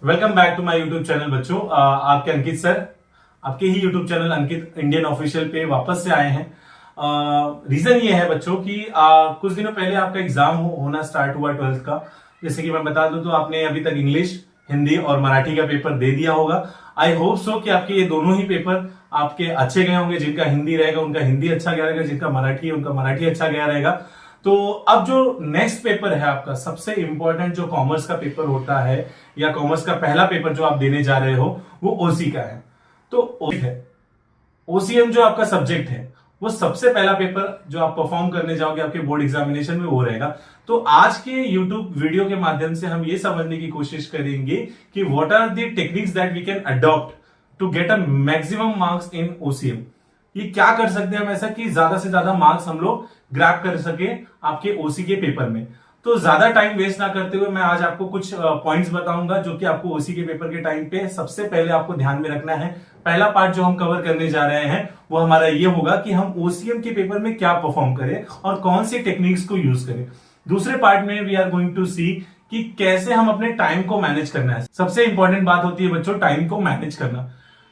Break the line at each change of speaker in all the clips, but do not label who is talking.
Welcome back to my YouTube channel बच्चों। आपके Ankit sir आपके ही YouTube channel Ankit Indian official पे वापस से आए हैं। रीजन ये है बच्चों कि कुछ दिनों पहले आपका एग्जाम होना स्टार्ट हुआ 12th का। जैसे कि मैं बता दूं तो आपने अभी तक इंग्लिश, हिंदी और मराठी का पेपर दे दिया होगा। आई होप सो कि आपके ये दोनों ही पेपर आपके अच्छे गए होंगे। जिनका हिंदी रहेगा उनका हिंदी अच्छा गया रहेगा, जिनका मराठी है उनका मराठी अच्छा गया रहेगा। तो अब जो नेक्स्ट पेपर है आपका सबसे इंपॉर्टेंट, जो कॉमर्स का पेपर होता है या कॉमर्स का पहला पेपर जो आप देने जा रहे हो वो ओसी का है। तो ओसीएम जो आपका सब्जेक्ट है वो सबसे पहला पेपर जो आप परफॉर्म करने जाओगे आपके बोर्ड एग्जामिनेशन में वो रहेगा। तो आज के यूट्यूब वीडियो के माध्यम से हम ये समझने की कोशिश करेंगे कि what are the techniques that we can adopt to get a maximum marks in OCM. ये क्या कर सकते हैं हम ऐसा कि ज्यादा से ज्यादा मार्क्स हम लोग ग्रैब कर सके आपके ओसी के पेपर में। तो ज्यादा टाइम वेस्ट ना करते हुए मैं आज आपको कुछ पॉइंट्स बताऊंगा जो कि आपको ओसी के पेपर के टाइम पे सबसे पहले आपको ध्यान में रखना है। पहला पार्ट जो हम कवर करने जा रहे हैं वो हमारा ये होगा कि हम ओसीएम के पेपर में क्या परफॉर्म करें और कौन सी टेक्निक्स को यूज करें। दूसरे पार्ट में वी आर गोइंग टू सी कि कैसे हम अपने टाइम को मैनेज करना है। सबसे इंपॉर्टेंट बात होती है बच्चों टाइम को मैनेज करना।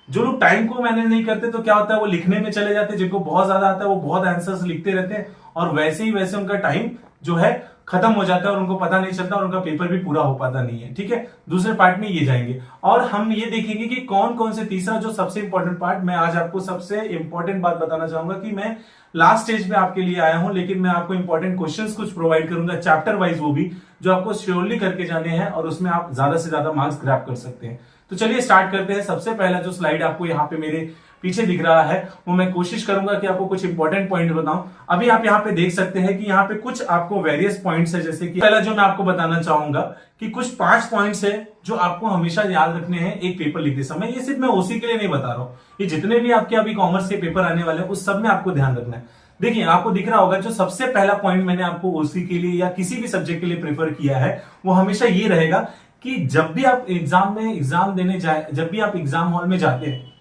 जो लोग टाइम को मैनेज नहीं करते तो क्या होता है वो लिखने में चले जाते हैं। जिनको बहुत ज्यादा आता है वो बहुत आंसर्स लिखते रहते हैं और वैसे ही वैसे उनका टाइम जो है खत्म हो जाता है और उनको पता नहीं चलता और उनका पेपर भी पूरा हो पाता नहीं है। ठीक है, दूसरे पार्ट में ये जाएंगे और हम ये देखेंगे कि कौन कौन से तीसरा जो सबसे इंपॉर्टेंट पार्ट, मैं आज आपको सबसे इंपॉर्टेंट बात बताना चाहूंगा कि मैं लास्ट स्टेज पे आपके लिए आया हूं, लेकिन मैं आपको इंपॉर्टेंट क्वेश्चंस कुछ प्रोवाइड करूंगा चैप्टर वाइज, वो भी जो आपको श्योरली करके जाने हैं और उसमें आप ज्यादा से ज्यादा मार्क्स ग्रैब कर सकते हैं। तो चलिए स्टार्ट करते हैं। सबसे पहला जो स्लाइड आपको यहाँ पे मेरे पीछे दिख रहा है वो मैं कोशिश करूंगा कि आपको कुछ इंपॉर्टेंट पॉइंट बताऊं। अभी आप यहाँ पे देख सकते हैं कि यहाँ पे कुछ आपको वेरियस पॉइंट्स है। जैसे कि पहला जो मैं आपको बताना चाहूंगा कि कुछ 5 पॉइंट्स है जो आपको हमेशा याद रखने हैं एक पेपर लिखते समय। ये सिर्फ मैं ओसी के लिए नहीं बता रहा हूँ, ये जितने भी आपके अभी कॉमर्स के पेपर आने वाले हैं उस सब में आपको ध्यान रखना है। देखिए आपको दिख रहा होगा जो सबसे पहला पॉइंट मैंने आपको ओसी के लिए या किसी भी सब्जेक्ट के लिए प्रेफर किया है वो हमेशा ये रहेगा कि जब भी आप एग्जाम देने जाए, जब भी आप एग्जाम हॉल में जाते हैं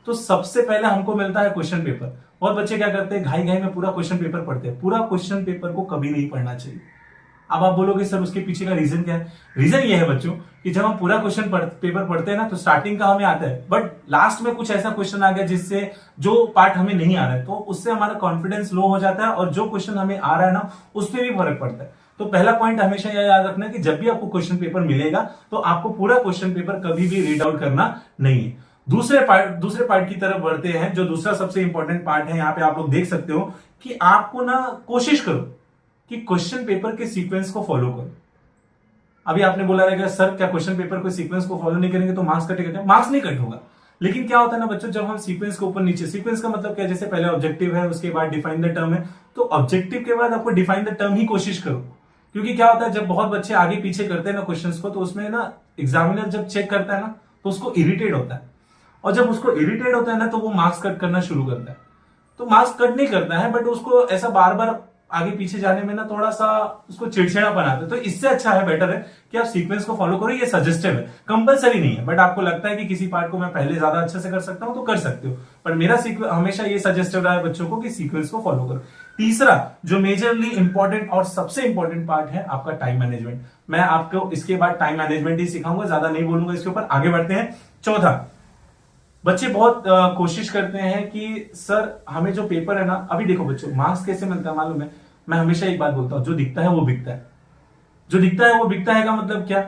तो सबसे पहले हमको मिलता है क्वेश्चन पेपर। बहुत बच्चे क्या करते हैं घाई घाई में पूरा क्वेश्चन पेपर पढ़ते हैं। पूरा क्वेश्चन पेपर को कभी नहीं पढ़ना चाहिए। अब आप बोलोगे सर उसके पीछे का रीजन क्या है? रीजन ये है बच्चों कि जब हम पूरा क्वेश्चन पेपर पढ़ते हैं ना तो स्टार्टिंग का हमें आता है, बट लास्ट में कुछ ऐसा क्वेश्चन आ गया जिससे जो पार्ट हमें नहीं आ रहा है तो उससे हमारा कॉन्फिडेंस लो हो जाता है और जो क्वेश्चन हमें आ रहा है ना उस पर भी फर्क पड़ता है। तो पहला पॉइंट हमेशा यह याद रखना कि जब भी आपको क्वेश्चन पेपर मिलेगा तो आपको पूरा क्वेश्चन पेपर कभी भी रीड आउट करना नहीं है। दूसरे पार्ट की तरफ बढ़ते हैं। जो दूसरा सबसे इंपॉर्टेंट पार्ट है, यहाँ पे आप लोग देख सकते हो कि आपको ना कोशिश करो कि क्वेश्चन पेपर के सीक्वेंस को फॉलो करो। अभी आपने बोला रहेगा सर क्या क्वेश्चन पेपर को सीक्वेंस को फॉलो नहीं करेंगे तो मार्क्स कटेगा? मार्क्स नहीं कट होगा, लेकिन क्या होता है ना बच्चों जब हम सीक्वेंस को ऊपर नीचे, सीक्वेंस का मतलब क्या, जैसे पहले ऑब्जेक्टिव है उसके बाद डिफाइन द टर्म है, तो ऑब्जेक्टिव के बाद आपको डिफाइन द टर्म ही कोशिश करो। क्योंकि क्या होता है जब बहुत बच्चे आगे पीछे करते हैं ना क्वेश्चंस को तो उसमें ना एग्जामिनर जब चेक करता है ना तो उसको इरिटेट होता है और जब उसको इरिटेट होता है ना तो वो मार्क्स कट करना शुरू करता है। तो मार्क्स कट नहीं करता है बट उसको ऐसा बार बार आगे पीछे जाने में ना थोड़ा सा उसको चिड़चिड़ा बनाते हैं। तो इससे अच्छा है, बेटर है कि आप सीक्वेंस को फॉलो करो। ये सजेस्टिव है, कंपलसरी नहीं है, बट आपको लगता है कि किसी पार्ट को मैं पहले ज्यादा अच्छे से कर सकता हूं तो कर सकते हो, पर मेरा हमेशा ये सजेस्टिव रहा है बच्चों को कि सीक्वेंस को फॉलो करो। तीसरा जो मेजरली इंपॉर्टेंट और सबसे इंपॉर्टेंट पार्ट है आपका टाइम मैनेजमेंट। मैं आपको इसके बाद टाइम मैनेजमेंट ही सिखाऊंगा, ज्यादा नहीं बोलूंगा इसके ऊपर। आगे बढ़ते हैं। चौथा, बच्चे बहुत कोशिश करते हैं कि सर हमें जो पेपर है ना, अभी देखो बच्चों मार्क्स कैसे मिलता है मालूम है? मैं हमेशा एक बात बोलता हूं, जो दिखता है वो बिकता है। जो दिखता है वो बिकता है का मतलब क्या?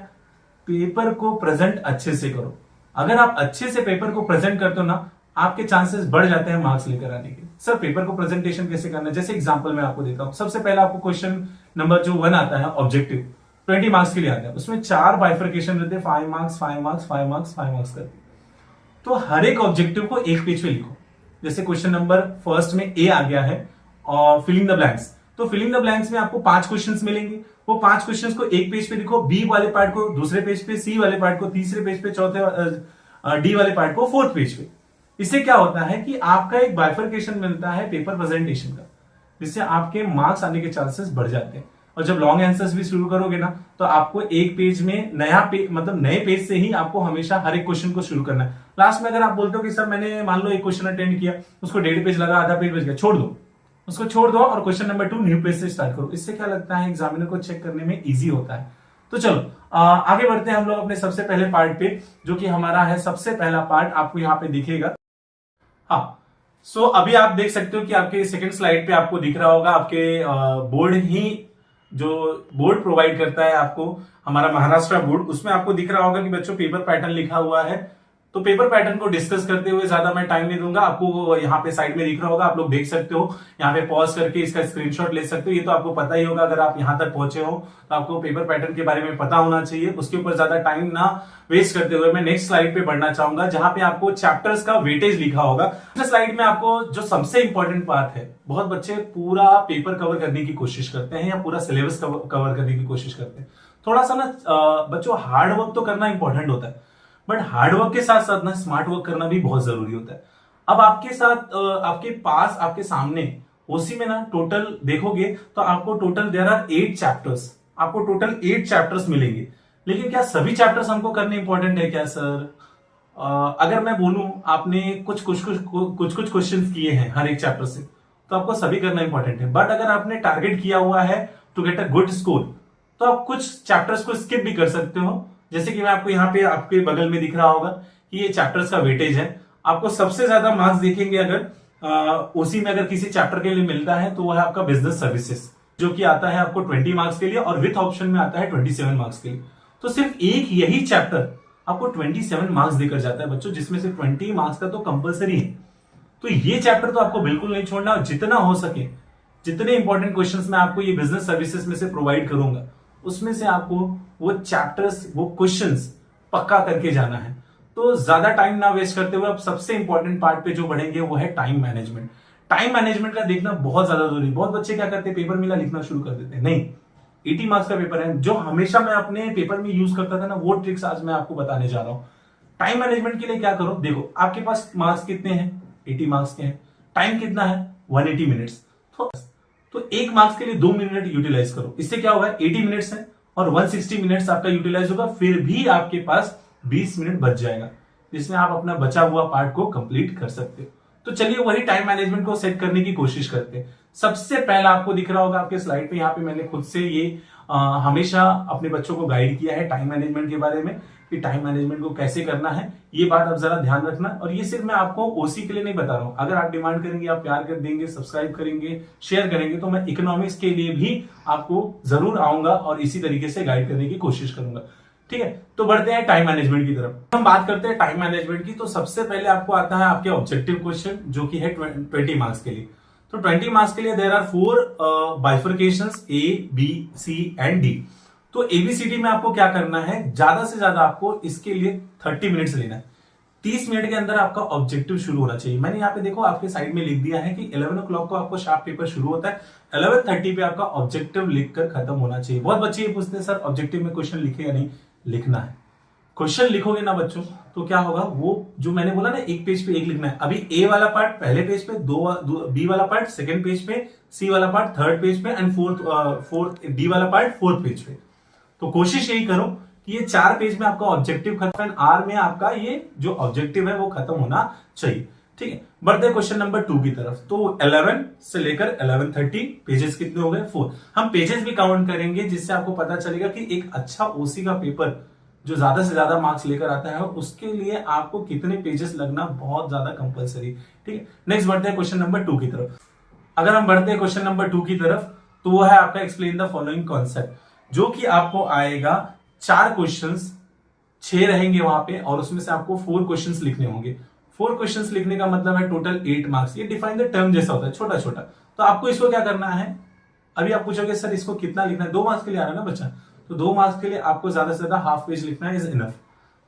पेपर को प्रेजेंट अच्छे से करो। अगर आप अच्छे से पेपर को प्रेजेंट करते हो ना आपके चांसेस बढ़ जाते हैं मार्क्स लेकर आने के। सर पेपर को प्रेजेंटेशन कैसे करना है? जैसे एग्जांपल मैं आपको देता हूं। सबसे पहले आपको क्वेश्चन नंबर जो 1 आता है ऑब्जेक्टिव 20 मार्क्स के लिए आता है, उसमें 4 बाइफर्केशन रहते हैं, 5 मार्क्स 5 मार्क्स 5 मार्क्स 5 मार्क्स करके। तो हर एक ऑब्जेक्टिव को एक पेज पे लिखो। जैसे क्वेश्चन नंबर फर्स्ट में ए आ गया है और फिलिंग द ब्लैंक्स, तो फिलिंग द ब्लैंक्स में आपको 5 क्वेश्चंस मिलेंगे। वो 5 क्वेश्चंस को एक पेज पे लिखो, बी वाले पार्ट को दूसरे पेज पे, सी वाले पार्ट को तीसरे पेज पे, चौथे डी वाले पार्ट को फोर्थ पेज पे। इससे क्या होता है कि आपका एक बाइफर्केशन मिलता है पेपर प्रेजेंटेशन का, जिससे आपके मार्क्स आने के चांसेस बढ़ जाते हैं। और जब लॉन्ग आंसर्स भी शुरू करोगे ना तो आपको एक पेज में मतलब नए पेज से ही आपको हमेशा हर एक क्वेश्चन को शुरू करना है। लास्ट में अगर आप बोलते हो कि सर मैंने मान लो एक क्वेश्चन अटेंड किया, उसको 1.5 पेज लगा, आधा पेज बच गया, छोड़ दो, उसको छोड़ दो और क्वेश्चन नंबर 2 न्यू पेज से स्टार्ट करो। इससे क्या लगता है एग्जामिनर को चेक करने में इजी होता है। तो चलो आगे बढ़ते हैं हम लोग अपने सबसे पहले पार्ट पे, जो कि हमारा है सबसे पहला पार्ट, आपको यहाँ पे दिखेगा। हाँ, सो अभी आप देख सकते हो कि आपके सेकंड स्लाइड पे आपको दिख रहा होगा, आपके बोर्ड ही जो बोर्ड प्रोवाइड करता है आपको, हमारा महाराष्ट्र बोर्ड, उसमें आपको दिख रहा होगा कि बच्चों पेपर पैटर्न लिखा हुआ है। तो पेपर पैटर्न को डिस्कस करते हुए ज्यादा मैं टाइम नहीं दूंगा, आपको यहाँ पे साइड में दिख रहा होगा, आप लोग देख सकते हो, यहाँ पे पॉज करके इसका स्क्रीनशॉट ले सकते हो। ये तो आपको पता ही होगा, अगर आप यहाँ तक पहुंचे हो तो आपको पेपर पैटर्न के बारे में पता होना चाहिए। उसके ऊपर ज्यादा टाइम ना वेस्ट करते हुए मैं नेक्स्ट स्लाइड पे बढ़ना चाहूंगा, जहां पे आपको चैप्टर्स का वेटेज लिखा होगा। स्लाइड में आपको जो सबसे इंपॉर्टेंट पार्ट है, बहुत बच्चे पूरा पेपर कवर करने की कोशिश करते हैं या पूरा सिलेबस कवर करने की कोशिश करते हैं। थोड़ा सा ना बच्चों, हार्ड वर्क तो करना इंपॉर्टेंट होता है, बट हार्ड वर्क के साथ साथ ना स्मार्ट वर्क करना भी बहुत जरूरी होता है। अब आपके साथ आपके पास आपके सामने ओसी में ना टोटल देखोगे तो आपको टोटल देयर आर 8 चैप्टर्स, आपको टोटल 8 चैप्टर्स मिलेंगे। लेकिन क्या सभी चैप्टर्स हमको करने इंपॉर्टेंट है क्या सर? अगर मैं बोलूं आपने कुछ क्वेश्चंस किए हैं हर एक चैप्टर से, तो आपको सभी करना इंपॉर्टेंट है। बट अगर आपने टारगेट किया हुआ है to get a good score, तो आप कुछ चैप्टर्स को स्किप भी कर सकते हो। जैसे कि मैं आपको यहाँ पे आपके बगल में दिख रहा होगा कि ये चैप्टर्स का वेटेज है। आपको सबसे ज्यादा मार्क्स देखेंगे अगर उसी में अगर किसी चैप्टर के लिए मिलता है तो वो है आपका बिजनेस सर्विसेज, जो कि आता है आपको 20 मार्क्स के लिए, और विथ ऑप्शन में आता है 27 मार्क्स के लिए। तो सिर्फ एक यही चैप्टर आपको 27 मार्क्स देकर जाता है बच्चों, जिसमें से 20 मार्क्स का तो कंपलसरी है। तो ये चैप्टर तो आपको बिल्कुल नहीं छोड़ना, और जितना हो सके जितने इंपॉर्टेंट क्वेश्चंस मैं आपको ये बिजनेस सर्विसेज में से प्रोवाइड करूंगा, उसमें से आपको वो चैप्टर्स, वो क्वेश्चंस पक्का करके जाना है। तो ज्यादा टाइम ना वेस्ट करते हुए अब सबसे इंपॉर्टेंट पार्ट पे जो बढ़ेंगे वो है टाइम मैनेजमेंट। टाइम मैनेजमेंट का देखना बहुत ज्यादा जरूरी है। बहुत बच्चे क्या करते हैं, पेपर मिला लिखना शुरू कर देते हैं। नहीं, 80 मार्क्स का पेपर है, जो हमेशा मैं अपने पेपर में यूज करता था ना, वो ट्रिक्स आज मैं आपको बताने जा रहा हूं। टाइम मैनेजमेंट के लिए क्या करो, देखो आपके पास मार्क्स कितने हैं, 80 मार्क्स के हैं, टाइम कितना है 180 मिनट्स। तो एक मार्क्स के लिए 2 मिनट यूटिलाइज करो। इससे क्या होगा, 80 मिनट्स है और 160 मिनट्स आपका यूटिलाइज होगा, फिर भी आपके पास 20 मिनट बच जाएगा, जिसमें आप अपना बचा हुआ पार्ट को कंप्लीट कर सकते हो। तो चलिए वही टाइम मैनेजमेंट को सेट करने की कोशिश करते हैं। सबसे पहला आपको दिख रहा होगा आपके स्लाइड पे, यहाँ पे मैंने खुद से ये हमेशा अपने बच्चों को गाइड किया है टाइम मैनेजमेंट के बारे में, कि टाइम मैनेजमेंट को कैसे करना है। ये बात आप जरा ध्यान रखना, और ये सिर्फ मैं आपको ओसी के लिए नहीं बता रहा हूं। अगर आप डिमांड करेंगे, आप प्यार कर देंगे, सब्सक्राइब करेंगे, शेयर करेंगे, तो मैं इकोनॉमिक्स के लिए भी आपको जरूर आऊंगा और इसी तरीके से गाइड करने की कोशिश करूंगा। ठीक है, तो बढ़ते हैं टाइम मैनेजमेंट की तरफ। हम बात करते हैं टाइम मैनेजमेंट की, तो सबसे पहले आपको आता है आपके ऑब्जेक्टिव क्वेश्चन, जो कि है 20 मार्क्स के लिए। तो 20 मार्क्स के लिए there are 4 bifurcations, A B C and D. तो एबीसीडी में आपको क्या करना है, ज्यादा से ज्यादा आपको इसके लिए 30 मिनट्स लेना है। 30 मिनट के अंदर आपका ऑब्जेक्टिव शुरू होना चाहिए। मैंने यहाँ पे देखो आपके साइड में लिख दिया है कि 11 o'clock को आपको शार्प पेपर शुरू होता है, 11:30 पे आपका ऑब्जेक्टिव लिखकर खत्म होना चाहिए। बहुत बच्चे ये पूछते हैं सर ऑब्जेक्टिव में क्वेश्चन लिखे या नहीं, लिखना है। क्वेश्चन लिखोगे ना बच्चों, तो क्या होगा, वो जो मैंने बोला ना एक पेज पे एक लिखना है। अभी ए वाला पार्ट पहले पेज पे, बी वाला पार्ट सेकंड पेज पे, सी वाला पार्ट थर्ड पेज पे, एंड फोर्थ डी वाला पार्ट फोर्थ पेज पे। तो कोशिश यही करो कि ये 4 पेज में आपका ऑब्जेक्टिव खत्म, आर में आपका ये जो ऑब्जेक्टिव है वो खत्म होना चाहिए। ठीक है, बढ़ते हैं क्वेश्चन नंबर 2 की तरफ। तो 11 से लेकर 11:30 पेजेस कितने हो गए, 4। हम पेजेस भी काउंट करेंगे, जिससे आपको पता चलेगा कि एक अच्छा ओसी का पेपर जो ज्यादा से ज्यादा मार्क्स लेकर आता है, उसके लिए आपको कितने पेजेस लगना बहुत ज्यादा कंपलसरी। ठीक है, नेक्स्ट बढ़ते हैं क्वेश्चन नंबर 2 की तरफ। अगर हम बढ़ते हैं क्वेश्चन नंबर 2 की तरफ, तो वो है आपका एक्सप्लेन द फॉलोइंग कॉन्सेप्ट, जो कि आपको आएगा 4 क्वेश्चंस, 6 रहेंगे वहां पे, और उसमें से आपको 4 क्वेश्चंस लिखने होंगे। 4 क्वेश्चंस लिखने का मतलब है टोटल 8 मार्क्स। ये डिफाइन द टर्म जैसा होता है, छोटा छोटा। तो आपको इसको क्या करना है, अभी आप पूछोगे सर इसको कितना लिखना है, 2 मार्क्स के लिए आ रहा है ना बच्चा, तो 2 मार्क्स के लिए आपको ज्यादा से ज्यादा हाफ पेज लिखना है, इज इनफ।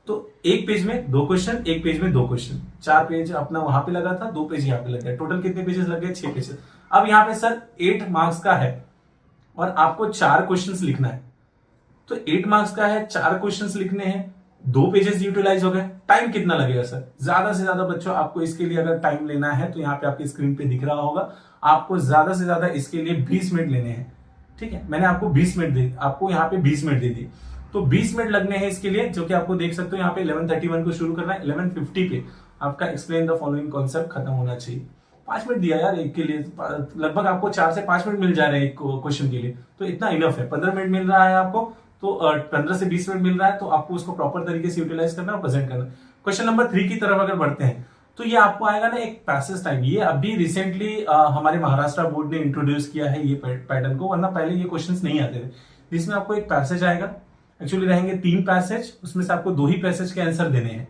तो एक पेज में 2 क्वेश्चन, एक पेज में 2 क्वेश्चन, 4 पेज अपना वहां पे लगा था, 2 पेज यहाँ पे लग गया, टोटल कितने पेजेस लग गए, 6 पेजेस। अब यहाँ पे सर 8 मार्क्स का है और आपको 4 क्वेश्चंस लिखना है। तो 8 मार्क्स का है, 4 क्वेश्चंस लिखने हैं, 2 पेजेस यूटिलाइज हो गए। टाइम कितना लगेगा सर, ज्यादा से ज्यादा बच्चों आपको इसके लिए अगर टाइम लेना है तो यहाँ पे आपकी स्क्रीन पे दिख रहा होगा, आपको ज्यादा से ज्यादा इसके लिए 20 मिनट लेने हैं। ठीक है, मैंने आपको 20 मिनट दे, आपको यहाँ पे 20 मिनट दे दी, तो 20 मिनट लगने हैं इसके लिए, जो कि आपको देख सकते हो यहाँ पे 11:31 को शुरू करना है, 11:50 पे आपका एक्सप्लेन द फॉलोइंग कॉन्सेप्ट खत्म होना चाहिए। 5 मिनट दिया यार एक के लिए, लगभग आपको 4 से 5 मिनट मिल जा रहे हैं एक क्वेश्चन के लिए, तो इतना इनफ है। 15 मिनट मिल रहा है आपको, तो 15 से 20 मिनट मिल रहा है, तो आपको उसको प्रॉपर तरीके से यूटिलाइज करना और प्रेजेंट करना। क्वेश्चन नंबर 3 की तरफ अगर बढ़ते हैं तो ये आपको आएगा ना एक पैसेज टाइप। ये अभी रिसेंटली हमारे महाराष्ट्र बोर्ड ने इंट्रोड्यूस किया है ये पैटर्न को, वरना पहले ये क्वेश्चंस नहीं आते थे। जिसमें आपको एक पैसेज आएगा, एक्चुअली रहेंगे 3 पैसेज, उसमें से आपको 2 ही पैसेज के आंसर देने हैं,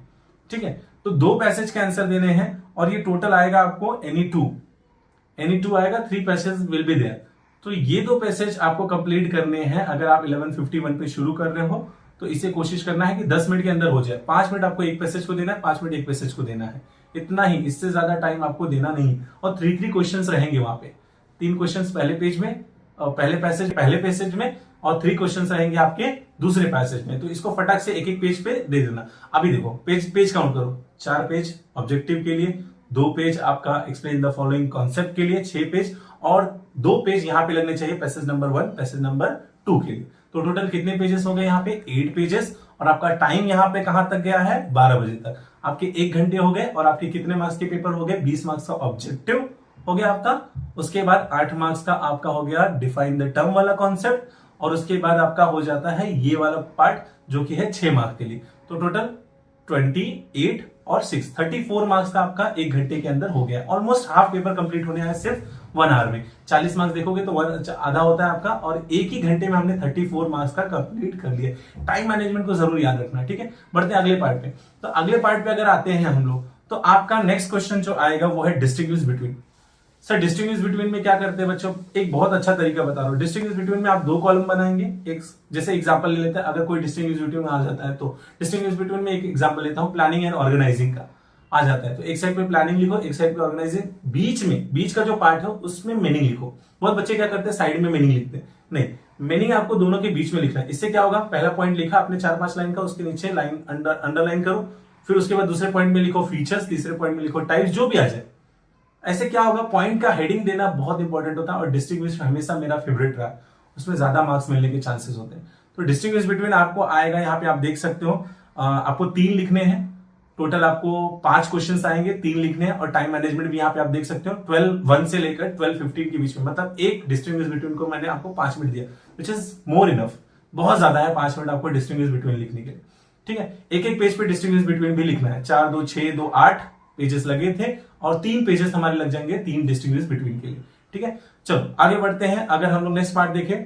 ठीक है। तो 2 पैसेज के आंसर देने हैं और ये टोटल आएगा आपको एनी टू आएगा, 3 पैसेज विल बी देयर। तो ये 2 पैसेज आपको कंप्लीट करने हैं। अगर आप 11:51 पे शुरू कर रहे हो तो इसे कोशिश करना है कि 10 मिनट के अंदर हो जाए। 5 मिनट आपको एक पैसेज को देना है, 5 मिनट एक पैसेज को देना है, इतना ही, इससे ज्यादा टाइम आपको देना नहीं। और 3 क्वेश्चंस रहेंगे वहां पे, 3 क्वेश्चंस पहले पेज में, पहले पैसेज में, और 3 क्वेश्चंस रहेंगे आपके दूसरे पैसेज में। तो इसको फटाक से एक पेज पे दे देना। अभी देखो पेज काउंट करो, 4 पेज ऑब्जेक्टिव के लिए, 2 पेज आपका एक्सप्लेन द फॉलोइंग कॉन्सेप्ट के लिए, 6 पेज, और 2 पेज यहाँ पे लगने चाहिए पैसेज नंबर 1, पैसेज नंबर 2 के लिए। तो टोटल कितने पेजेस हो गए यहाँ पे? 8 पेजेस। और आपका टाइम यहाँ पे कहां तक गया है? 12 बजे तक। आपके 1 घंटे हो गए और आपके कितने मार्क्स के पेपर हो गए? 20 मार्क्स का ऑब्जेक्टिव हो गया आपका। उसके बाद 8 मार्क्स का आपका हो गया डिफाइन द टर्म वाला कॉन्सेप्ट, और उसके बाद आपका हो जाता है ये वाला पार्ट जो कि है 6 मार्क्स के लिए। तो टोटल 28 और 6 34 मार्क्स का आपका 1 घंटे के अंदर हो गया। ऑलमोस्ट हाफ पेपर कंप्लीट होने है सिर्फ 1 आवर में। 40 मार्क्स देखोगे तो आधा होता है आपका, और एक ही घंटे में हमने 34 मार्क्स का कंप्लीट कर लिया। टाइम मैनेजमेंट को जरूर याद रखना, ठीक है। बढ़ते हैं अगले पार्ट पे। तो अगले पार्ट पे अगर आते हैं हम लोग, तो आपका नेक्स्ट क्वेश्चन जो आएगा वो है distinguish between. Sir distinguish between में क्या करते हैं बच्चों? एक बहुत अच्छा तरीका बता रहा हूं। डिस्टिंग्विश बिटवीन में आप 2 कॉलम बनाएंगे। एक जैसे एग्जांपल ले लेते हैं, अगर कोई डिस्टिंग्विश बिटवीन में आ जाता है, तो डिस्टिंग्विश बिटवीन में एक एग्जांपल लेता हूं, प्लानिंग एंड ऑर्गेनाइजिंग का आ जाता है। तो एक साइड पे प्लानिंग लिखो, एक साइड पे ऑर्गेनाइजिंग, बीच का जो पार्ट है उसमें मीनिंग लिखो। बहुत बच्चे क्या करते हैं, साइड में मीनिंग लिखते हैं। नहीं, मीनिंग आपको दोनों के बीच में लिखना है। इससे क्या होगा, पहला पॉइंट लिखा आपने 4-5 लाइन का, उसके नीचे लाइन अंडरलाइन करो, फिर उसके बाद दूसरे पॉइंट में लिखो फीचर्स, तीसरे पॉइंट में लिखो टाइप्स, जो भी आ जाए। ऐसे क्या होगा, पॉइंट का हेडिंग देना बहुत इंपॉर्टेंट होता है। और डिस्टिंग्विश हमेशा मेरा फेवरेट रहा, उसमें ज्यादा मार्क्स मिलने के चांसेस होते हैं। तो डिस्टिंग्विश बिटवीन आपको आएगा, यहाँ पे आप देख सकते हो, आपको 3 लिखने हैं। टोटल आपको 5 क्वेश्चंस आएंगे, 3 लिखने हैं। और टाइम मैनेजमेंट भी यहाँ पे आप देख सकते हो, 12:1 से लेकर 12:15 के बीच में, मतलब एक डिस्टिंग्विश बिटवीन को मैंने आपको 5 मिनट दिया, विच इज मोर इनफ। बहुत ज्यादा है 5 मिनट आपको डिस्टिंग्विश बिटवीन लिखने के लिए, ठीक है। एक पेज पे डिस्टिंग्विश बिटवीन भी लिखना है। 4, 2, 6, 2, 8 पेजेस लगे थे, और 3 पेजेस हमारे लग जाएंगे 3 डिस्टिंग्विश बिटवीन के लिए, ठीक है। चलो आगे बढ़ते हैं। अगर हम लोग नेक्स्ट पार्ट देखें,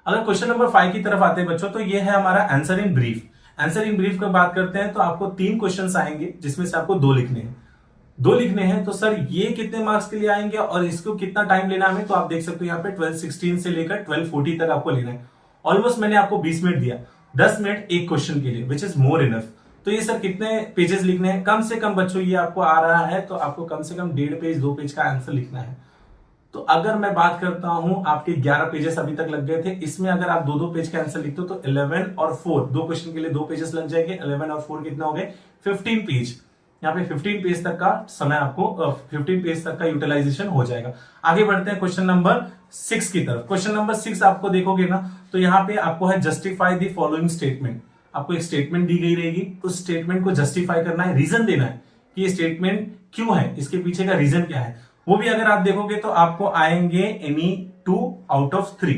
अगर क्वेश्चन नंबर 5 की तरफ आते हैं बच्चों, तो ये है हमारा answer in brief. Answer in brief की बात करते हैं, तो आपको 3 क्वेश्चंस आएंगे, जिसमें से आपको 2 लिखने हैं। 2 लिखने हैं, तो सर ये कितने मार्क्स के लिए आएंगे और इसको कितना टाइम लेना है? तो आप देख सकते हो यहाँ पे 12:16 से लेकर 12:40 तक आपको लेना है। ऑलमोस्ट मैंने आपको 20 मिनट दिया, 10 मिनट एक क्वेश्चन के लिए, विच इज मोर इनफ। तो ये सर कितने पेजेस लिखने हैं? कम से कम बच्चों ये आपको आ रहा है, तो आपको कम से कम 1.5 पेज 2 पेज का आंसर लिखना है। तो अगर मैं बात करता हूं, आपके 11 पेजेस अभी तक लग गए थे। इसमें अगर आप 2-2 पेज का आंसर लिखते हो तो 11 और 4, 2 क्वेश्चन के लिए 2 पेजेस लग जाएंगे। 11 और 4 कितना हो गए? 15 पेज। यहाँ पे 15 पेज तक का समय आपको 15 पेज तक का यूटिलाइजेशन हो जाएगा। आगे बढ़ते हैं क्वेश्चन नंबर 6 की तरफ। क्वेश्चन नंबर 6 आपको देखोगे ना, तो यहाँ पे आपको है जस्टिफाई द फॉलोइंग स्टेटमेंट। आपको एक स्टेटमेंट दी गई रहेगी, उस स्टेटमेंट को जस्टिफाई करना है, रीजन देना है कि ये स्टेटमेंट क्यों है, इसके पीछे का रीजन क्या है। वो भी अगर आप देखोगे तो आपको आएंगे एनी 2 आउट ऑफ 3।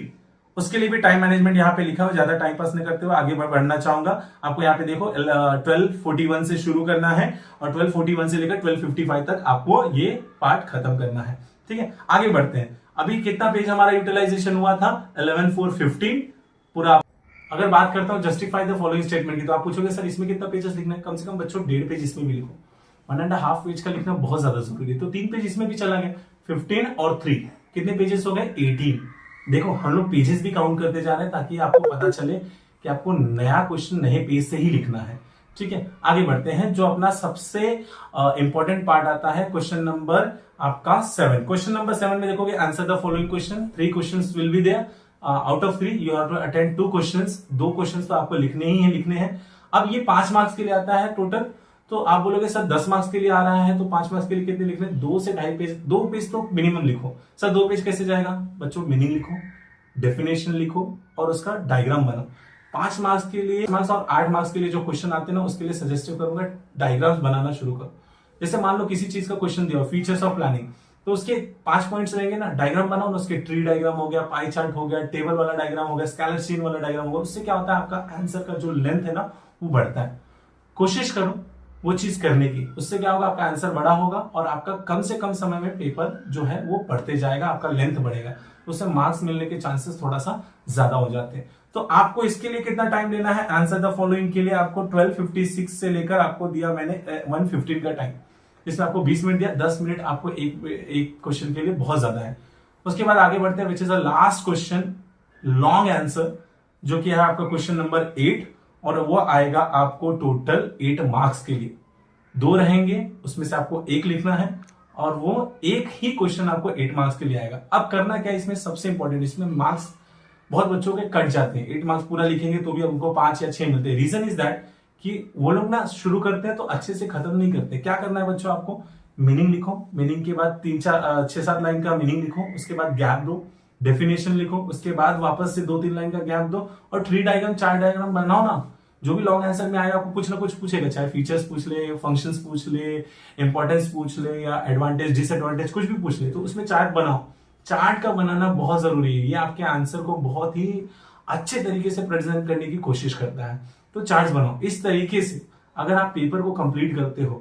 उसके लिए भी टाइम मैनेजमेंट यहाँ पे लिखा हुआ, ज्यादा टाइम पास नहीं करते हुए आगे बढ़ना चाहूंगा। आपको यहाँ पे देखो 12:41 से शुरू करना है, और 12:41 से लेकर 12:55 तक आपको ये पार्ट खत्म करना है, ठीक है। आगे बढ़ते हैं। अभी कितना पेज हमारा यूटिलाइजेशन हुआ था? 11:4:15 पूरा। अगर बात करता हूं जस्टिफाई द फॉलोइंग स्टेटमेंट की, तो आप पूछोगे सर इसमें कितना पेजेस लिखना है? कम से कम बच्चों 1.5 पेज इसमें भी लिखो। 1.5 पेज का लिखना बहुत ज्यादा जरूरी है। तो 3 पेज इसमें भी चला गया। 15 और 3 कितने पेजेस हो गए? 18। देखो हम लोग पेजेस भी काउंट करते जा रहे हैं, ताकि आपको पता चले कि आपको नया क्वेश्चन नए पेज से ही लिखना है, ठीक है। आगे बढ़ते हैं। जो अपना सबसे इंपॉर्टेंट पार्ट आता है, क्वेश्चन नंबर आपका 7। क्वेश्चन नंबर 7 में देखोगे answer the following question. 3 questions will be there. Out of 3 you have to attend 2 questions. 2 questions तो आपको लिखने ही है। अब ये 5 मार्क्स के लिए आता है टोटल। तो आप बोलोगे सर 10 मार्क्स के लिए आ रहा है, तो 5 मार्क्स के लिए कितने लिखने? 2 से 2.5 पेज। 2 पेज तो मिनिमम लिखो। सर 2 पेज कैसे जाएगा? बच्चों मीनिंग लिखो, डेफिनेशन लिखो, और उसका डायग्राम बनाओ। 5 मार्क्स के लिए, 5 मार्क्स और 8 मार्क्स के लिए जो क्वेश्चन आते हैं ना, उसके लिए सजेस्ट करूंगा डायग्राम्स बनाना शुरू करो। जैसे मान लो किसी चीज का क्वेश्चन दिया, फीचर्स ऑफ प्लानिंग, तो उसके 5 पॉइंट्स रहेंगे ना, डायग्राम बनाओ ना, उसके ट्री डायग्राम हो गया, पाई चार्ट हो गया, टेबल वाला डायग्राम हो गया, स्केलर चेन वाला डायग्राम हो गया। उससे क्या होता है, आपका आंसर का जो लेंथ है ना वो बढ़ता है। कोशिश करो वो चीज करने की, उससे क्या होगा, आपका आंसर बड़ा होगा और आपका कम से कम समय में पेपर जो है वो पढ़ते जाएगा, आपका लेंथ बढ़ेगा, तो उससे मार्क्स मिलने के चांसेस थोड़ा सा ज्यादा हो जाते हैं। तो आपको इसके लिए कितना टाइम लेना है, आंसर द फॉलोइंग के लिए आपको 12:56 से लेकर आपको दिया मैंने 1:15 का टाइम। इसमें आपको 20 मिनट दिया, 10 मिनट आपको एक क्वेश्चन के लिए बहुत ज्यादा है। उसके बाद आगे बढ़ते हैं, which is a last question, long answer, जो कि है आपका क्वेश्चन नंबर 8, और वो आएगा आपको टोटल 8 मार्क्स के लिए। 2 रहेंगे, उसमें से आपको 1 लिखना है, और वो एक ही क्वेश्चन आपको 8 मार्क्स के लिए आएगा। अब करना क्या है, इसमें सबसे इंपॉर्टेंट, इसमें मार्क्स बहुत बच्चों के कट जाते हैं। 8 मार्क्स पूरा लिखेंगे तो भी उनको 5 या 6 मिलते हैं। रीजन इज दैट कि वो लोग ना शुरू करते हैं तो अच्छे से खत्म नहीं करते। क्या करना है बच्चों, आपको मीनिंग लिखो, मीनिंग के बाद 6-7 लाइन का मीनिंग लिखो, उसके बाद गैप दो, डेफिनेशन लिखो, उसके बाद वापस से 2-3 लाइन का गैप दो, और 3 डायग्राम 4 डायग्राम बनाओ ना। जो भी लॉन्ग आंसर में आएगा आपको कुछ ना कुछ पूछेगा, चाहे फीचर्स पूछ ले, फंक्शंस पूछ ले, इंपॉर्टेंस पूछ ले, या एडवांटेज डिसएडवांटेज कुछ भी पूछ ले, तो उसमें चार्ट बनाओ। चार्ट का बनाना बहुत जरूरी है, ये आपके आंसर को बहुत ही अच्छे तरीके से प्रेजेंट करने की कोशिश करता है। तो चार्ट्स बनाओ इस तरीके से। अगर आप पेपर को कंप्लीट करते हो,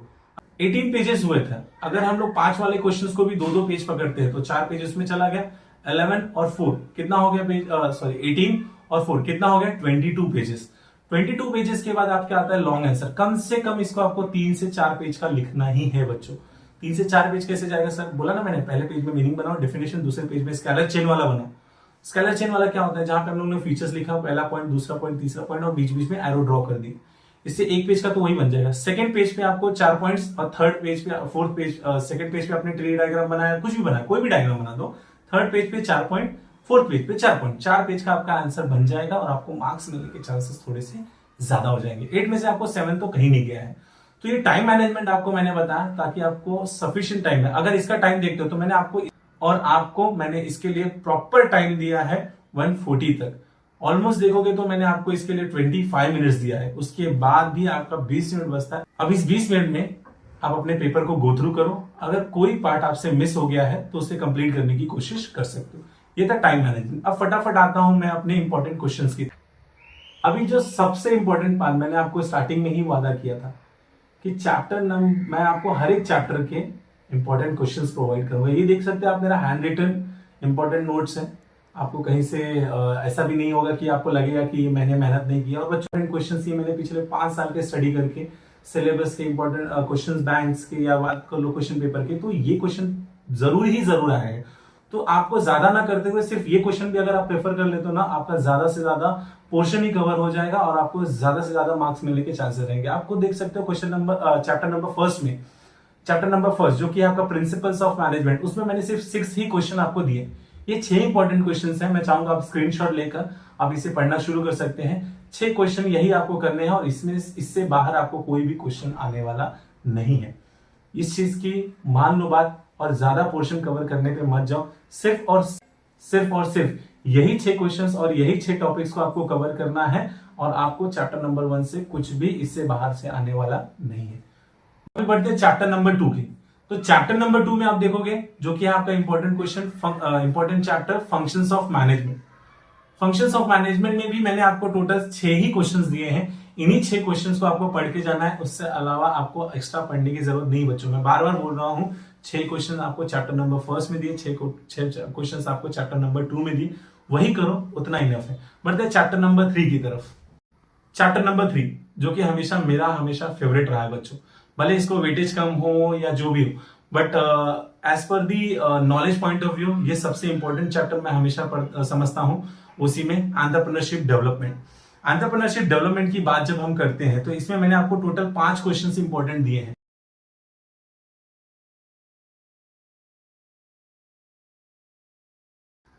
18 पेजेस हुए थे, अगर हम लोग 5 वाले क्वेश्चंस को भी 2-2 पेज पकड़ते हैं तो 4 पेजेस में चला गया। 11 और 4 कितना हो गया पेज, 18 और 4 कितना हो गया, 22 पेजेस। 22 पेजेस के बाद आपके आता है लॉन्ग आंसर। कम से कम इसको आपको 3 से 4 पेज का लिखना ही है बच्चों। 3 से 4 पेज कैसे जाएगा सर, बोला ना मैंने, पहले पेज में मीनिंग बनाओ, डेफिनेशन, दूसरे पेज में स्केलर चेन वाला बनाओ। स्केलर चेन वाला क्या होता है, जहां पे हम लोग ने फीचर्स लिखा, पहला पॉइंट, दूसरा पॉइंट, तीसरा पॉइंट, और बीच बीच में एरो ड्रॉ कर दी। इससे एक पेज का तो वही बन जाएगा। सेकंड पेज पे आपको 4 पॉइंट्स, और थर्ड पेज पे, फोर्थ पेज, सेकंड पेज पे आपने ट्री डायग्राम बनाया, कुछ भी बनाया, कोई भी डायग्राम बना दो। थर्ड पेज पे 4 पॉइंट, फोर्थ पेज पे 4 पॉइंट, 4 पेज का आपका आंसर बन जाएगा, और आपको मार्क्स मिलने के चांसेस थोड़े से ज्यादा हो जाएंगे। 8 में से आपको 7 तो कहीं नहीं गया है। तो ये टाइम मैनेजमेंट आपको मैंने बताया ताकि आपको सफिशिएंट टाइम है। अगर इसका टाइम देखते हो तो मैंने इसके लिए प्रॉपर टाइम दिया है 1:40 तक। ऑलमोस्ट देखोगे तो मैंने आपको इसके लिए 25 मिनट्स दिया है। उसके बाद भी आपका 20 मिनट बचता है। अब इस 20 मिनट में आप अपने पेपर को गो थ्रू करो। अगर कोई पार्ट आपसे मिस हो गया है तो उसे कंप्लीट करने की कोशिश कर सकते हो। ये था टाइम मैनेजमेंट। अब फटाफट आता हूं मैं अपने इंपॉर्टेंट क्वेश्चंस की। अभी जो सबसे इंपॉर्टेंट पार्ट, मैंने आपको स्टार्टिंग में ही वादा किया था कि मैं आपको हर एक चैप्टर के इंपॉर्टेंट क्वेश्चंस प्रोवाइड करूंगा। ये देख सकते हैं आप, मेरा हैंड रिटन इंपॉर्टेंट नोट्स है। आपको कहीं से ऐसा भी नहीं होगा कि आपको लगेगा कि मैंने मेहनत नहीं किया। और बच्चों क्वेश्चन ये मैंने पिछले 5 साल के स्टडी करके सिलेबस के इंपॉर्टेंट क्वेश्चन, बैंक्स के या बात कर लो क्वेश्चन पेपर के, तो ये क्वेश्चन जरूर आए हैं। तो आपको ज्यादा ना करते हुए सिर्फ ये क्वेश्चन भी अगर आप प्रेफर कर लेते हो ना, आपका ज्यादा से ज्यादा पोर्शन ही कवर हो जाएगा और आपको ज्यादा से ज्यादा मार्क्स मिलने के चांसेस रहेंगे। आपको देख सकते हो चैप्टर नंबर फर्स्ट जो कि आपका प्रिंसिपल्स ऑफ मैनेजमेंट, उसमें मैंने सिर्फ 6 ही क्वेश्चन आपको दिए। ये 6 इंपॉर्टेंट क्वेश्चन हैं। मैं चाहूंगा आप स्क्रीनशॉट लेकर आप इसे पढ़ना शुरू कर सकते हैं। 6 क्वेश्चन यही आपको करने हैं और इससे बाहर आपको कोई भी क्वेश्चन आने वाला नहीं है। इस चीज की मान लो बात, और ज्यादा पोर्शन कवर करने पे मत जाओ। सिर्फ और सिर्फ यही 6 क्वेश्चंस और यही 6 टॉपिक्स को आपको कवर करना है, और आपको चैप्टर नंबर 1 से कुछ भी इससे बाहर से आने वाला नहीं है। अभी बढ़ते हैं चैप्टर नंबर 2 की। तो चैप्टर नंबर 2 में आप देखोगे जो कि आपका important question, important chapter functions of management. Functions of management में भी मैंने आपको टोटल 6 ही क्वेश्चंस दिए हैं। इन्हीं 6 क्वेश्चंस को आपको पढ़ के जाना है, उससे अलावा आपको एक्स्ट्रा पढ़ने की जरूरत नहीं बच्चों। मैं बार बार बोल रहा हूं, 6 क्वेश्चन आपको चैप्टर नंबर 1 में दिए, 6 क्वेश्चन आपको चैप्टर नंबर 2 में दिए, वही करो, उतना इनफ है। बढ़ते हैं चैप्टर नंबर 3 की तरफ। चैप्टर नंबर 3 जो कि हमेशा फेवरेट रहा है बच्चों, भले इसको वेटेज कम हो या जो भी हो, but as per the knowledge point of view ये सबसे इंपॉर्टेंट चैप्टर मैं हमेशा समझता हूं। उसी में एंटरप्रेन्योरशिप डेवलपमेंट की बात जब हम करते हैं तो इसमें मैंने आपको टोटल 5 क्वेश्चंस इंपॉर्टेंट दिए हैं।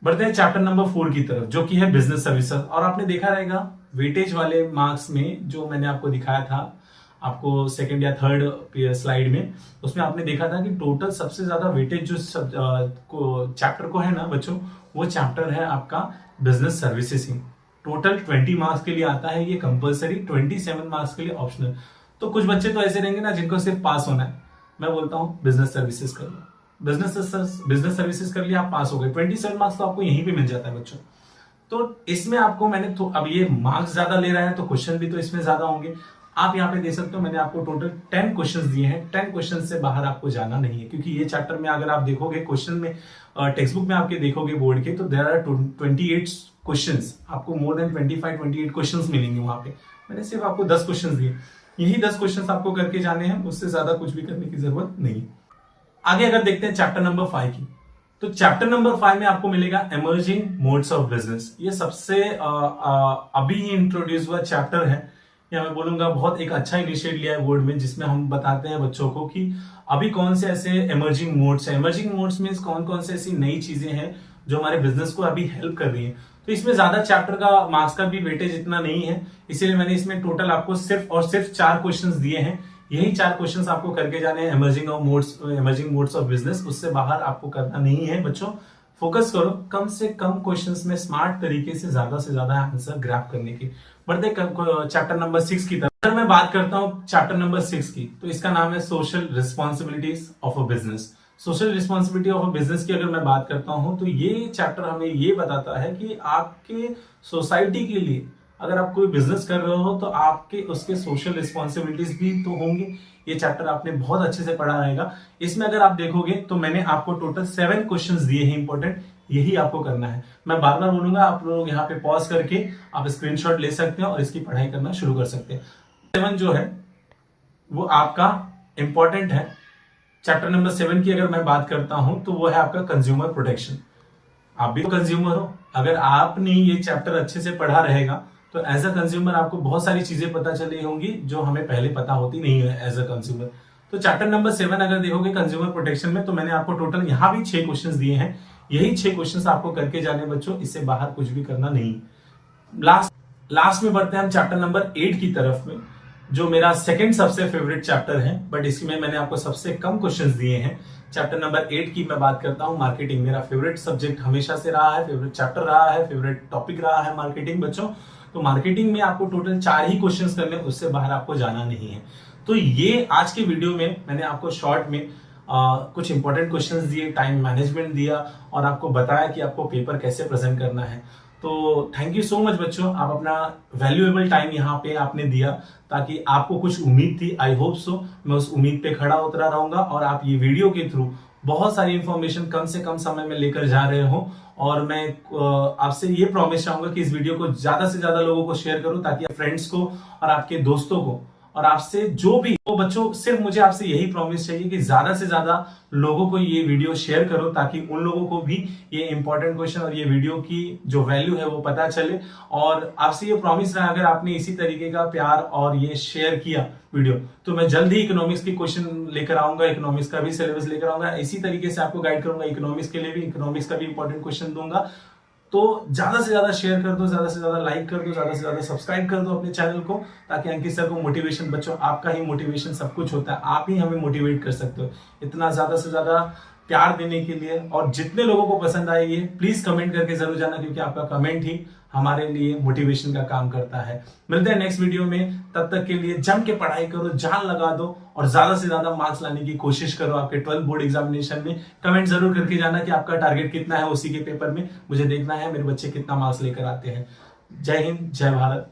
बढ़ते हैं चैप्टर नंबर 4 की तरफ जो कि है बिजनेस सर्विसेज। और आपने देखा रहेगा वेटेज वाले मार्क्स में जो मैंने आपको दिखाया था, आपको सेकंड या थर्ड स्लाइड में, उसमें आपने देखा था कि टोटल सबसे ज्यादा वेटेज जो चैप्टर को है ना बच्चों, वो चैप्टर है आपका बिजनेस सर्विसेज। टोटल 20 मार्क्स के लिए आता है ये कंपलसरी, 27 मार्क्स के लिए ऑप्शनल। तो कुछ बच्चे तो ऐसे रहेंगे ना जिनको सिर्फ पास होना है। मैं बोलता हूँ बिजनेस सर्विसेज कर लो, बिजनेस सर्विसेज कर लिया, आप पास हो गए। 27 मार्क्स तो आपको यहीं पे मिल जाता है बच्चों। तो इसमें आपको मैंने तो अब ये मार्क्स ज्यादा ले रहा है तो क्वेश्चन भी तो इसमें ज्यादा होंगे। आप यहाँ पे देख सकते हो मैंने आपको टोटल 10 क्वेश्चंस दिए हैं। 10 क्वेश्चन से बाहर आपको जाना नहीं है, क्योंकि ये चैप्टर में अगर आप देखोगे क्वेश्चन में टेक्स्ट बुक में आपके देखोगे बोर्ड के, तो देयर आर 28 क्वेश्चंस, आपको मोर देन 28 क्वेश्चंस मिलेंगे वहां पे। मैंने सिर्फ आपको 10 क्वेश्चंस दिए, यही 10 क्वेश्चंस आपको करके जाने हैं, उससे ज्यादा कुछ भी करने की जरूरत नहीं है। आगे अगर देखते हैं चैप्टर नंबर 5 की, तो चैप्टर नंबर 5 में आपको मिलेगा इमर्जिंग मोड्स ऑफ बिजनेस। ये सबसे अभी ही इंट्रोड्यूस हुआ चैप्टर है, या मैं बोलूंगा बहुत एक अच्छा इनिशिएटिव लिया है बोर्ड में, जिसमें हम बताते हैं बच्चों को कि अभी कौन से ऐसे इमर्जिंग मोड्स है। इमर्जिंग मोड्स मींस कौन कौन से ऐसी नई चीजें हैं जो हमारे बिजनेस को अभी हेल्प कर रही है। तो इसमें ज्यादा चैप्टर का मार्क्स का भी वेटेज इतना नहीं है, इसीलिए मैंने इसमें टोटल आपको सिर्फ और सिर्फ 4 क्वेश्चंस दिए हैं। यही 4 क्वेश्चंस आपको करके जाने हैं इमर्जिंग मोड्स ऑफ बिजनेस, उससे बाहर आपको करना नहीं है बच्चों। फोकस करो कम से कम क्वेश्चंस में स्मार्ट तरीके से ज्यादा आंसर ग्रैब करने की। बढ़ते चैप्टर नंबर 6 की तरफ। अगर मैं बात करता हूं चैप्टर नंबर 6 की, तो इसका नाम है social responsibilities of a business. Social responsibility of a business की अगर मैं बात करता हूं, तो ये चैप्टर हमें ये बताता है कि आपके सोसाइटी के लिए अगर आप कोई बिजनेस कर रहे हो तो आपके उसके सोशल रिस्पॉन्सिबिलिटीज भी तो होंगे। ये चैप्टर आपने बहुत अच्छे से पढ़ा रहेगा। इसमें अगर आप देखोगे तो मैंने आपको टोटल 7 क्वेश्चंस दिए हैं इंपॉर्टेंट, यही आपको करना है। मैं बार बार बोलूंगा, आप लोग यहाँ पे पॉज करके आप स्क्रीनशॉट ले सकते हैं और इसकी पढ़ाई करना शुरू कर सकते हैं। 7 जो है वो आपका इंपॉर्टेंट है। चैप्टर नंबर 7 की अगर मैं बात करता हूं तो वो है आपका कंज्यूमर प्रोटेक्शन। आप भी तो कंज्यूमर हो, अगर आपने ये चैप्टर अच्छे से पढ़ा रहेगा तो एज अ कंज्यूमर आपको बहुत सारी चीजें पता चली होंगी जो हमें पहले पता होती नहीं है एज अ कंज्यूमर। तो चैप्टर नंबर 7 अगर देखोगे कंज्यूमर प्रोटेक्शन में, तो मैंने आपको टोटल यहाँ भी 6 क्वेश्चंस दिए हैं। यही 6 क्वेश्चंस आपको करके जाने बच्चों, इससे बाहर कुछ भी करना नहीं। लास्ट में बढ़ते हैं हम चैप्टर नंबर 8 की तरफ में, जो मेरा सेकंड सबसे फेवरेट चैप्टर है, बट इसमें मैंने आपको सबसे कम क्वेश्चंस दिए हैं। चैप्टर नंबर 8 की मैं बात करता हूं, मार्केटिंग। मेरा फेवरेट सब्जेक्ट हमेशा से रहा है, फेवरेट चैप्टर रहा है, फेवरेट टॉपिक रहा है मार्केटिंग बच्चों। तो मार्केटिंग में आपको टोटल 4 ही क्वेश्चंस करने, उससे बाहर आपको जाना नहीं है। तो ये आज के वीडियो में मैंने आपको शॉर्ट में कुछ इंपॉर्टेंट क्वेश्चंस दिए, टाइम मैनेजमेंट दिया और आपको बताया कि आपको पेपर कैसे प्रेजेंट करना है। तो थैंक यू सो मच बच्चों, आप अपना वैल्यूएबल टाइम यहाँ पे आपने दिया, ताकि आपको कुछ उम्मीद थी। आई होप सो मैं उस उम्मीद पे खड़ा उतरा रहूंगा और आप ये वीडियो के थ्रू बहुत सारी इंफॉर्मेशन कम से कम समय में लेकर जा रहे हो। और मैं आपसे ये प्रॉमिस चाहूंगा कि इस वीडियो को ज्यादा से ज्यादा लोगों को शेयर करो, ताकि फ्रेंड्स को और आपके दोस्तों को और आपसे जो भी हो बच्चों, सिर्फ मुझे आपसे यही प्रॉमिस चाहिए कि ज्यादा से ज्यादा लोगों को ये वीडियो शेयर करो, ताकि उन लोगों को भी ये इंपॉर्टेंट क्वेश्चन और ये वीडियो की जो वैल्यू है वो पता चले। और आपसे ये प्रॉमिस रहा, अगर आपने इसी तरीके का प्यार और ये शेयर किया वीडियो, तो मैं जल्द ही इकोनॉमिक्स के क्वेश्चन लेकर आऊंगा, इकोनॉमिक्स का भी सिलेबस लेकर आऊंगा, इसी तरीके से आपको गाइड करूंगा। इकोनॉमिक्स के लिए भी इकोनॉमिक्स का भी इंपॉर्टेंट क्वेश्चन दूंगा। तो ज्यादा से ज्यादा शेयर कर दो, ज्यादा से ज्यादा लाइक कर दो, ज्यादा से ज्यादा सब्सक्राइब कर दो अपने चैनल को, ताकि अंकित सर को मोटिवेशन, बच्चों आपका ही मोटिवेशन सब कुछ होता है, आप ही हमें मोटिवेट कर सकते हो। इतना ज्यादा से ज्यादा प्यार देने के लिए, और जितने लोगों को पसंद आएगी प्लीज कमेंट करके जरूर जाना, क्योंकि आपका कमेंट ही हमारे लिए मोटिवेशन का काम करता है। मिलते हैं नेक्स्ट वीडियो में, तब तक के लिए जम के पढ़ाई करो, जान लगा दो और ज्यादा से ज्यादा मार्क्स लाने की कोशिश करो आपके 12th बोर्ड एग्जामिनेशन में। कमेंट जरूर करके जाना कि आपका टारगेट कितना है उसी के पेपर में, मुझे देखना है मेरे बच्चे कितना मार्क्स लेकर आते हैं। जय हिंद, जय भारत।